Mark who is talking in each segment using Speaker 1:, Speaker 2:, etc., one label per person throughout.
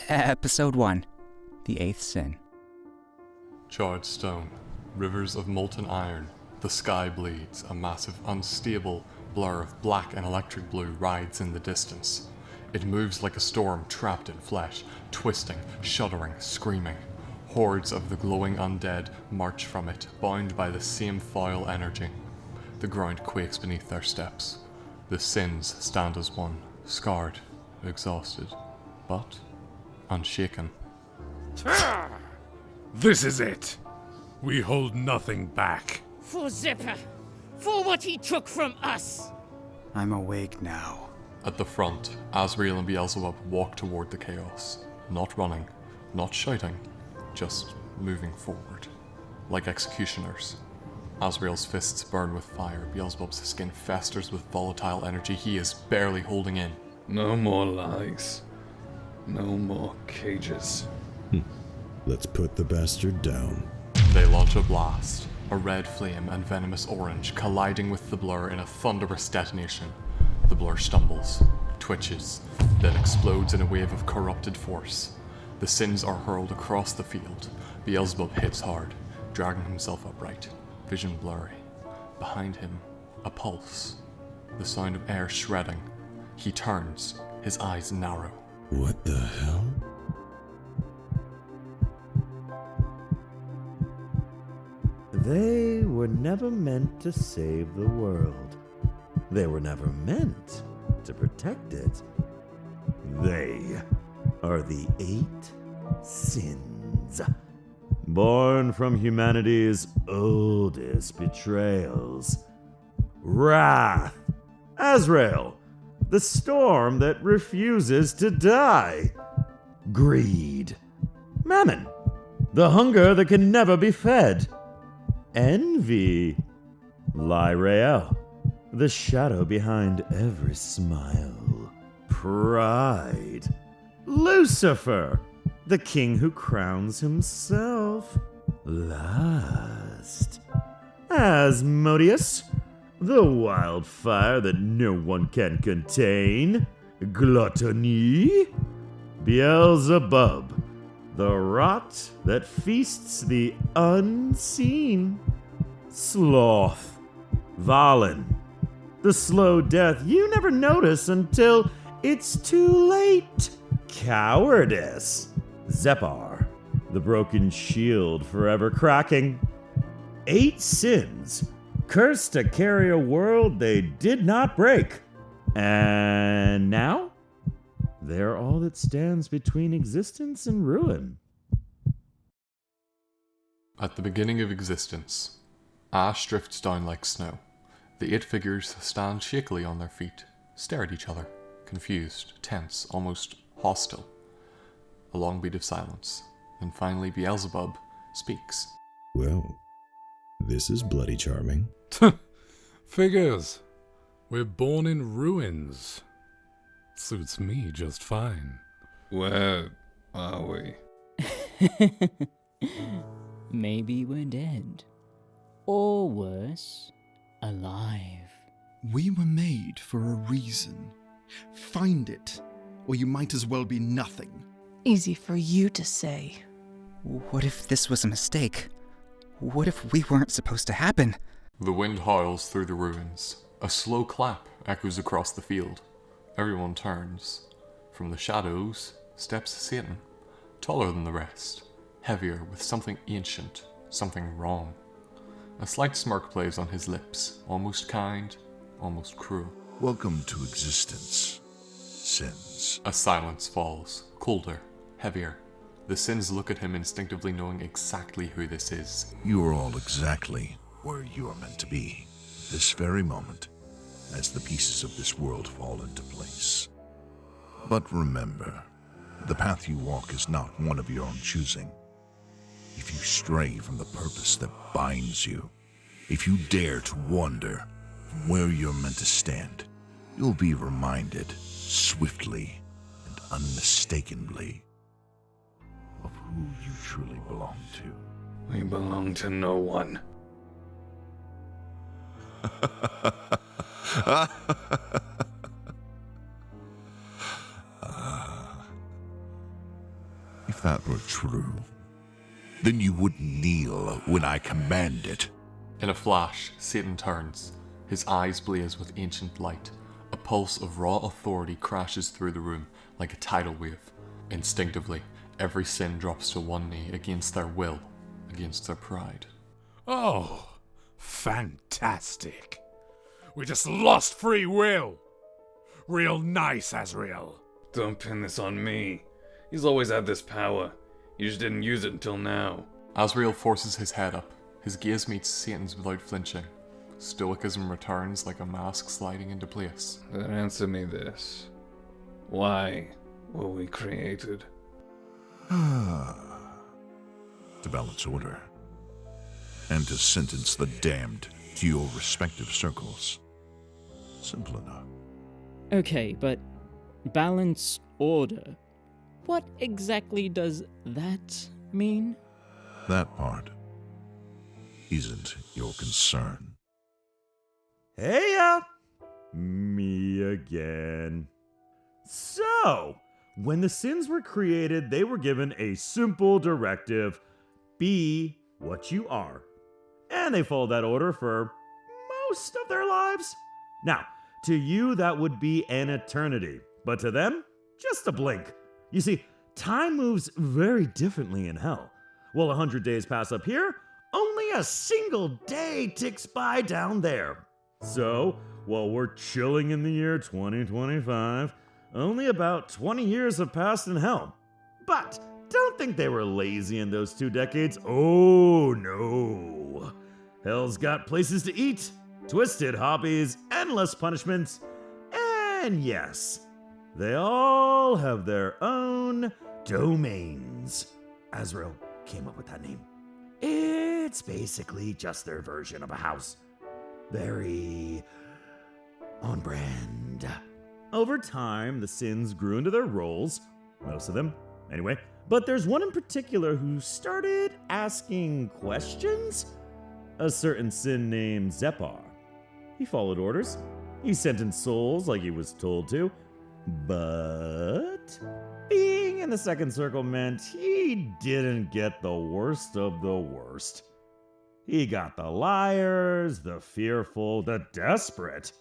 Speaker 1: Episode 1. The Eighth Sin.
Speaker 2: Charred stone, rivers of molten iron, the sky bleeds, a massive, unstable blur of black and electric blue rides in the distance. It moves like a storm trapped in flesh, twisting, shuddering, screaming. Hordes of the glowing undead march from it, bound by the same foul energy. The ground quakes beneath their steps. The sins stand as one, scarred, exhausted, but unshaken.
Speaker 3: This is it. We hold nothing back.
Speaker 4: For Zepar, for what he took from us.
Speaker 1: I'm awake now.
Speaker 2: At the front, Azrael and Beelzebub walk toward the chaos, not running, not shouting, just moving forward, like executioners. Azrael's fists burn with fire, Beelzebub's skin festers with volatile energy he is barely holding in.
Speaker 5: No more lies. No more cages.
Speaker 6: Let's put the bastard down.
Speaker 2: They launch a blast, a red flame and venomous orange colliding with the blur in a thunderous detonation. The blur stumbles, twitches, then explodes in a wave of corrupted force. The sins are hurled across the field. Beelzebub hits hard, dragging himself upright, vision blurry. Behind him, a pulse, the sound of air shredding. He turns, his eyes narrow.
Speaker 6: What the hell?
Speaker 7: They were never meant to save the world. They were never meant to protect it. They are the 8 sins, born from humanity's oldest betrayals. Wrath, Azrael, the storm that refuses to die. Greed, Mammon, the hunger that can never be fed. Envy, Lyrael, the shadow behind every smile. Pride, Lucifer, the king who crowns himself. Lust, Asmodeus, the wildfire that no one can contain. Gluttony, Beelzebub, the rot that feasts the unseen. Sloth, Valen, the slow death you never notice until it's too late. Cowardice, Zepar, the broken shield forever cracking. 8 sins, cursed to carry a world they did not break. And now, they're all that stands between existence and ruin.
Speaker 2: At the beginning of existence, ash drifts down like snow. The 8 figures stand shakily on their feet, stare at each other, confused, tense, almost hostile. A long beat of silence, and finally Beelzebub speaks.
Speaker 6: Well, this is bloody charming.
Speaker 3: Figures. We're born in ruins. Suits me just fine.
Speaker 5: Where are we?
Speaker 4: Maybe we're dead. Or worse, alive.
Speaker 8: We were made for a reason. Find it, or you might as well be nothing.
Speaker 9: Easy for you to say.
Speaker 1: What if this was a mistake? What if we weren't supposed to happen?
Speaker 2: The wind howls through the ruins. A slow clap echoes across the field. Everyone turns. From the shadows steps Satan, taller than the rest, heavier with something ancient, something wrong. A slight smirk plays on his lips, almost kind, almost cruel.
Speaker 10: Welcome to existence, sins.
Speaker 2: A silence falls, colder, heavier. The sins look at him instinctively, knowing exactly who this is.
Speaker 10: You are all exactly where you are meant to be, this very moment, as the pieces of this world fall into place. But remember, the path you walk is not one of your own choosing. If you stray from the purpose that binds you, if you dare to wander from where you're meant to stand, you'll be reminded swiftly and unmistakably of who you truly belong to.
Speaker 5: We belong to no one.
Speaker 10: were true, then you would kneel when I command it.
Speaker 2: In a flash, Satan turns. His eyes blaze with ancient light. A pulse of raw authority crashes through the room like a tidal wave. Instinctively, every sin drops to one knee against their will, against their pride.
Speaker 3: Oh, fantastic. We just lost free will. Real nice, Azrael.
Speaker 5: Don't pin this on me. He's always had this power. You just didn't use it until now.
Speaker 2: Azrael forces his head up. His gaze meets Satan's without flinching. Stoicism returns like a mask sliding into place.
Speaker 5: Then answer me this. Why were we created?
Speaker 10: To balance order. And to sentence the damned to your respective circles. Simple enough.
Speaker 11: Okay, but balance order. What exactly does that mean?
Speaker 10: That part isn't your concern.
Speaker 7: Heya! Me again. So, when the sins were created, they were given a simple directive: be what you are. And they followed that order for most of their lives. Now, to you, that would be an eternity, but to them, just a blink. You see, time moves very differently in hell. While 100 days pass up here, only a single day ticks by down there. So, while we're chilling in the year 2025, only about 20 years have passed in hell. But don't think they were lazy in those 2 decades. Oh no. Hell's got places to eat, twisted hobbies, endless punishments, and yes, they all have their own domains. Azrael came up with that name. It's basically just their version of a house. Very on brand. Over time, the sins grew into their roles, most of them, anyway, but there's one in particular who started asking questions. A certain sin named Zepar. He followed orders. He sentenced souls like he was told to. But being in the second circle meant he didn't get the worst of the worst. He got the liars, the fearful, the desperate.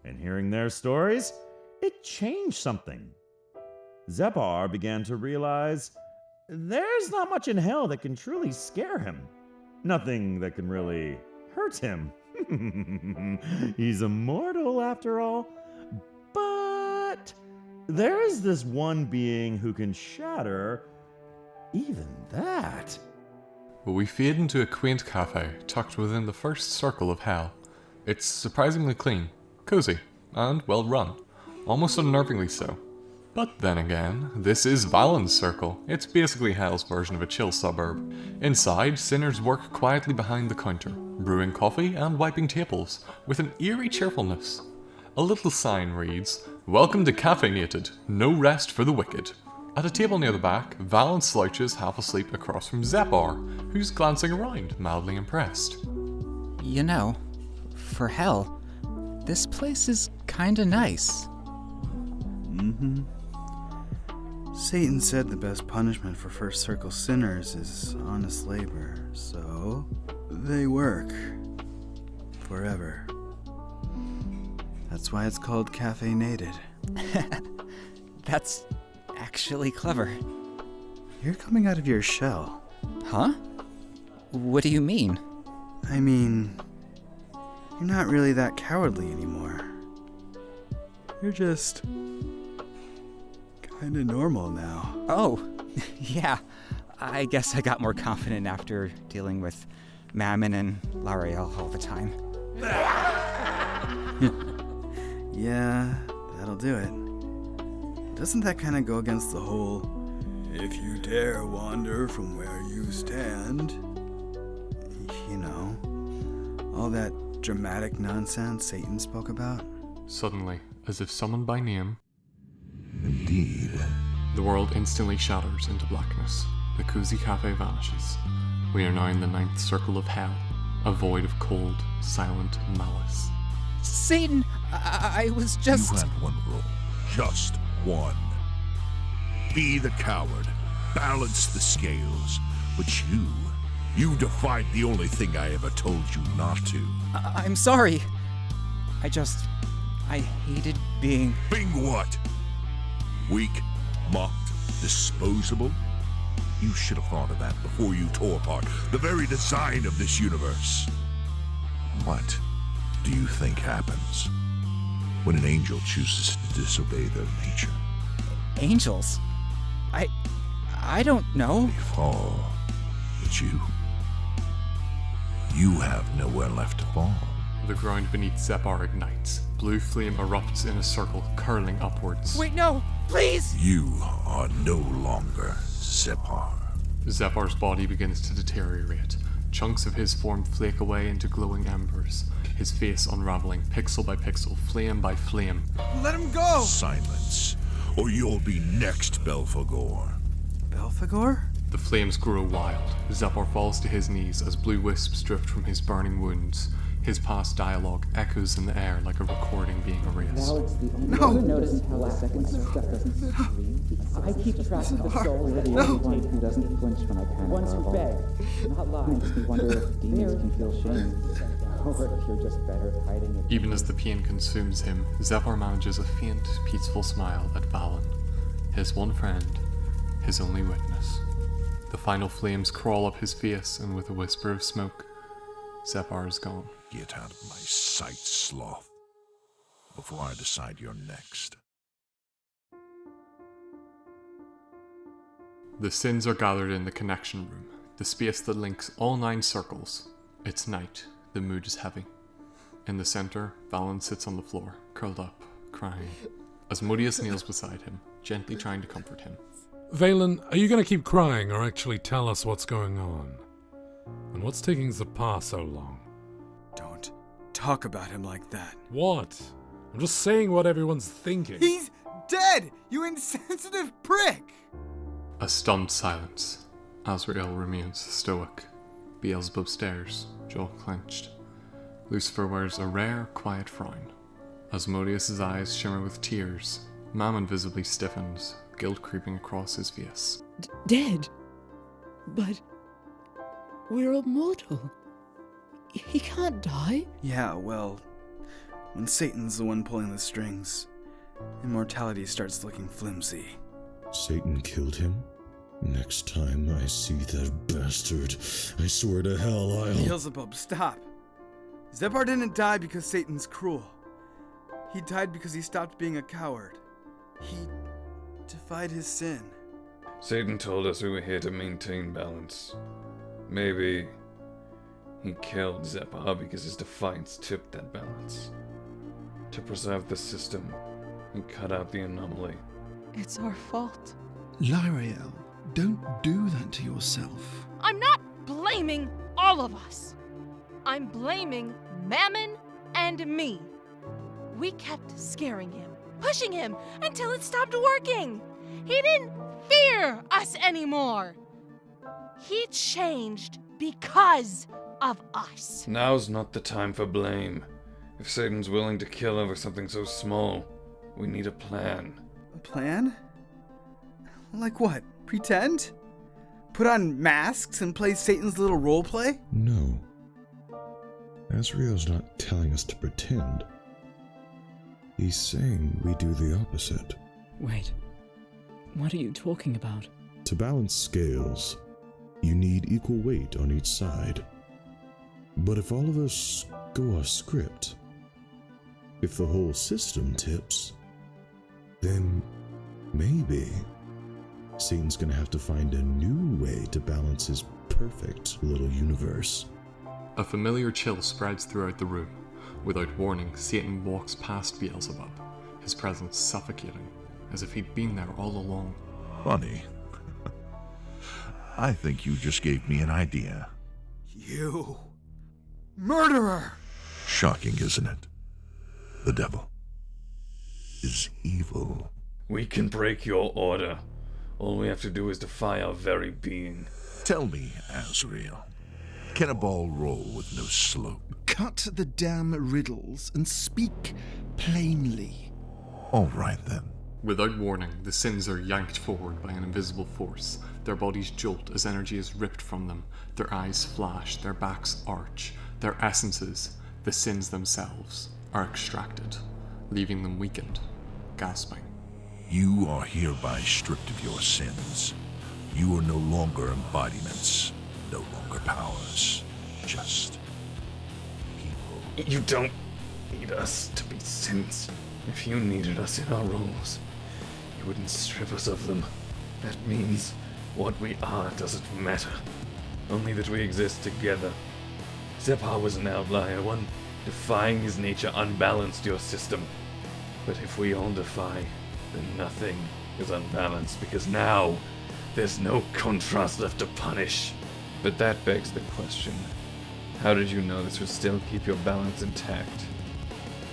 Speaker 7: And hearing their stories, it changed something. Zepar began to realize there's not much in hell that can truly scare him. Nothing that can really hurt him. He's immortal after all. But there is this one being who can shatter even that.
Speaker 2: We fade into a quaint cafe tucked within the first circle of hell. It's surprisingly clean, cozy, and well run, almost unnervingly so. But then again, this is Valen's circle. It's basically hell's version of a chill suburb. Inside, sinners work quietly behind the counter, brewing coffee and wiping tables, with an eerie cheerfulness. A little sign reads, "Welcome to Caffeinated, no rest for the wicked." At a table near the back, Valen slouches half asleep across from Zepar, who's glancing around, mildly impressed.
Speaker 1: You know, for hell, this place is kinda nice.
Speaker 12: Mm-hmm. Satan said the best punishment for first circle sinners is honest labor, so they work forever. That's why it's called caffeinated.
Speaker 1: That's actually clever.
Speaker 12: You're coming out of your shell.
Speaker 1: Huh? What do you mean?
Speaker 12: I mean, you're not really that cowardly anymore. You're just kinda normal now.
Speaker 1: Oh, yeah. I guess I got more confident after dealing with Mammon and L'Ariel all the time.
Speaker 12: Yeah, that'll do it. Doesn't that kind of go against the whole, if you dare wander from where you stand? You know, all that dramatic nonsense Satan spoke about?
Speaker 2: Suddenly, as if summoned by name,
Speaker 10: Indeed.
Speaker 2: the world instantly shatters into blackness. The cozy cafe vanishes. We are now in the 9th circle of hell, a void of cold, silent malice.
Speaker 1: Satan, I was just...
Speaker 10: You had one rule. Just one. Be the coward balance the scales. But you defied the only thing I ever told you not to.
Speaker 1: I'm sorry. I hated being...
Speaker 10: Being what? Weak, mocked, disposable? You should have thought of that before you tore apart the very design of this universe. What do you think happens when an angel chooses to disobey their nature?
Speaker 1: Angels? I don't know.
Speaker 10: They fall. But you have nowhere left to fall.
Speaker 2: The ground beneath Zepar ignites. Blue flame erupts in a circle, curling upwards.
Speaker 1: Wait, no! Please!
Speaker 10: You are no longer Zepar.
Speaker 2: Zepar's body begins to deteriorate. Chunks of his form flake away into glowing embers, his face unraveling pixel by pixel, flame by flame.
Speaker 12: Let him go!
Speaker 10: Silence, or you'll be next, Belphegor.
Speaker 12: Belphegor?
Speaker 2: The flames grow wild. Zepar falls to his knees as blue wisps drift from his burning wounds. His past dialogue echoes in the air like a recording being erased.
Speaker 12: No!
Speaker 13: Notice how the second step doesn't scream. I keep track of the soul of the only one who doesn't flinch when I panic. Once you beg, not lie. Makes me wonder if demons can feel shame, or if you're just better at hiding it.
Speaker 2: Even as the pain consumes him, Zepar manages a faint, peaceful smile at Valen, his one friend, his only witness. The final flames crawl up his face, and with a whisper of smoke, Zepar is gone.
Speaker 10: Get out of my sight, sloth, before I decide you're next.
Speaker 2: The sins are gathered in the connection room, the space that links all 9 circles. It's night, the mood is heavy. In the center, Valen sits on the floor, curled up, crying. Asmodeus kneels beside him, gently trying to comfort him.
Speaker 3: Valen, are you going to keep crying or actually tell us what's going on? And what's taking Zepar so long?
Speaker 12: Don't talk about him like that.
Speaker 3: What? I'm just saying what everyone's thinking.
Speaker 12: He's dead! You insensitive prick!
Speaker 2: A stunned silence. Azrael remains stoic. Beelzebub stares, jaw clenched. Lucifer wears a rare, quiet frown. Asmodeus' eyes shimmer with tears. Mammon visibly stiffens, guilt creeping across his face.
Speaker 11: Dead? But we're immortal. He can't die.
Speaker 12: Yeah, well, when Satan's the one pulling the strings, immortality starts looking flimsy.
Speaker 6: Satan killed him? Next time I see that bastard, I swear to hell I'll...
Speaker 12: Beelzebub, stop! Zepar didn't die because Satan's cruel. He died because he stopped being a coward. He defied his sin.
Speaker 5: Satan told us we were here to maintain balance. Maybe he killed Zepar because his defiance tipped that balance. To preserve the system and cut out the anomaly.
Speaker 9: It's our fault.
Speaker 8: Lyrael, don't do that to yourself.
Speaker 14: I'm not blaming all of us. I'm blaming Mammon and me. We kept scaring him, pushing him until it stopped working. He didn't fear us anymore. He changed because of us.
Speaker 5: Now's not the time for blame. If Satan's willing to kill over something so small, we need a plan.
Speaker 12: A plan? Like what? Pretend? Put on masks and play Satan's little role play?
Speaker 6: No. Azrael's not telling us to pretend. He's saying we do the opposite.
Speaker 11: Wait, what are you talking about?
Speaker 6: To balance scales, you need equal weight on each side. But if all of us go off script, if the whole system tips, then maybe Satan's gonna have to find a new way to balance his perfect little universe.
Speaker 2: A familiar chill spreads throughout the room. Without warning, Satan walks past Beelzebub, his presence suffocating, as if he'd been there all along.
Speaker 10: Funny. I think you just gave me an idea.
Speaker 12: You murderer!
Speaker 10: Shocking, isn't it? The devil is evil.
Speaker 5: We can break your order. All we have to do is defy our very being.
Speaker 10: Tell me, Azrael, can a ball roll with no slope?
Speaker 8: Cut the damn riddles and speak plainly.
Speaker 10: All right, then.
Speaker 2: Without warning, the sins are yanked forward by an invisible force, Their bodies jolt as energy is ripped from them. Their eyes flash, their backs arch. Their essences, the sins themselves, are extracted, leaving them weakened, gasping.
Speaker 10: You are hereby stripped of your sins. You are no longer embodiments, no longer powers, just people.
Speaker 5: You don't need us to be sins. If you needed us in our roles, you wouldn't strip us of them. That means what we are doesn't matter. Only that we exist together. Zepar was an outlier, one defying his nature unbalanced your system. But if we all defy, then nothing is unbalanced, because now there's no contrast left to punish. But that begs the question, how did you know this would still keep your balance intact?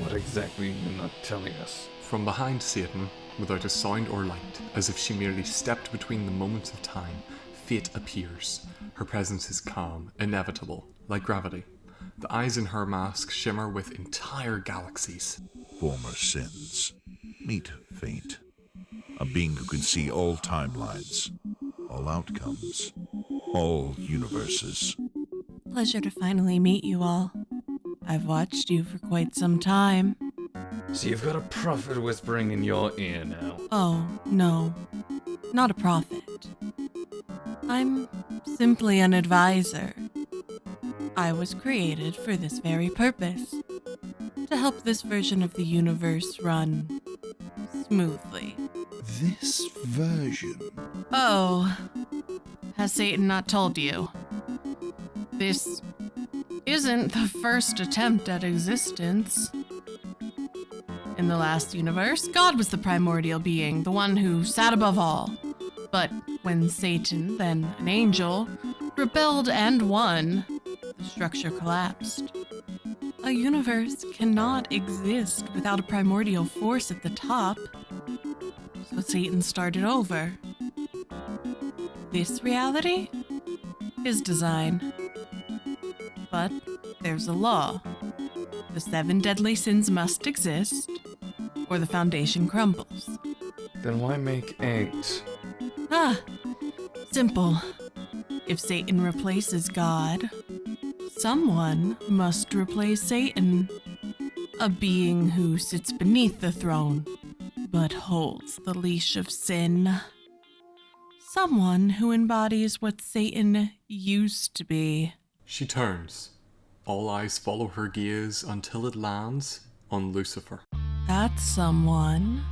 Speaker 5: What exactly are you not telling us?
Speaker 2: From behind Satan, without a sound or light, as if she merely stepped between the moments of time, Fate appears. Her presence is calm, inevitable, like gravity. The eyes in her mask shimmer with entire galaxies.
Speaker 10: Former sins. Meet Fate. A being who can see all timelines, all outcomes, all universes.
Speaker 15: Pleasure to finally meet you all. I've watched you for quite some time.
Speaker 5: So you've got a prophet whispering in your ear now.
Speaker 15: Oh, no. Not a prophet. I'm simply an advisor. I was created for this very purpose. To help this version of the universe run smoothly.
Speaker 10: This version?
Speaker 15: Oh, has Satan not told you? This isn't the first attempt at existence. In the last universe, God was the primordial being, the one who sat above all. But when Satan, then an angel, rebelled and won, the structure collapsed. A universe cannot exist without a primordial force at the top, so Satan started over. This reality? His design. But there's a law. The 7 deadly sins must exist, or the foundation crumbles.
Speaker 5: Then why make 8?
Speaker 15: Simple. If Satan replaces God, someone must replace Satan. A being who sits beneath the throne, but holds the leash of sin. Someone who embodies what Satan used to be.
Speaker 2: She turns. All eyes follow her gaze until it lands on Lucifer.
Speaker 15: That someone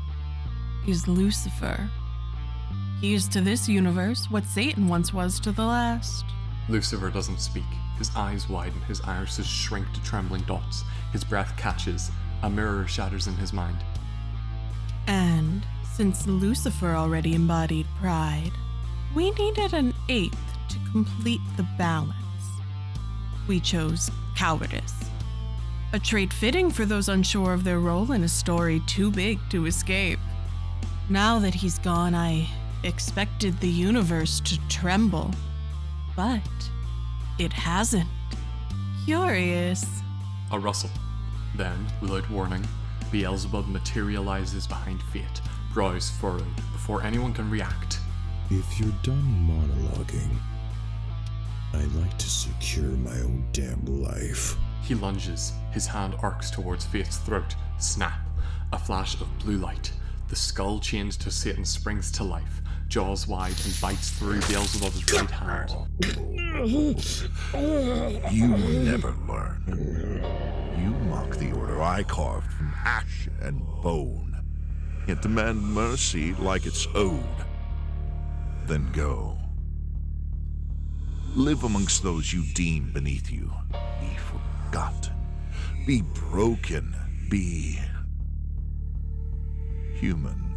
Speaker 15: is Lucifer. He is to this universe what Satan once was to the last.
Speaker 2: Lucifer doesn't speak. His eyes widen, his irises shrink to trembling dots. His breath catches. A mirror shatters in his mind.
Speaker 15: And since Lucifer already embodied pride, we needed an 8th to complete the balance. We chose cowardice. A trait fitting for those unsure of their role in a story too big to escape. Now that he's gone, I expected the universe to tremble. But it hasn't. Curious.
Speaker 2: A rustle. Then, without warning, Beelzebub materializes behind Fate, brows furrowed, before anyone can react.
Speaker 6: If you're done monologuing, I'd like to secure my own damn life.
Speaker 2: He lunges, his hand arcs towards Fate's throat. Snap. A flash of blue light. The skull chained to Satan springs to life, jaws wide, and bites through Beelzebub's right hand.
Speaker 10: You will never learn. You mock the order I carved from ash and bone, yet demand mercy like it's owed. Then go. Live amongst those you deem beneath you. Be forgotten. Be broken. Be human.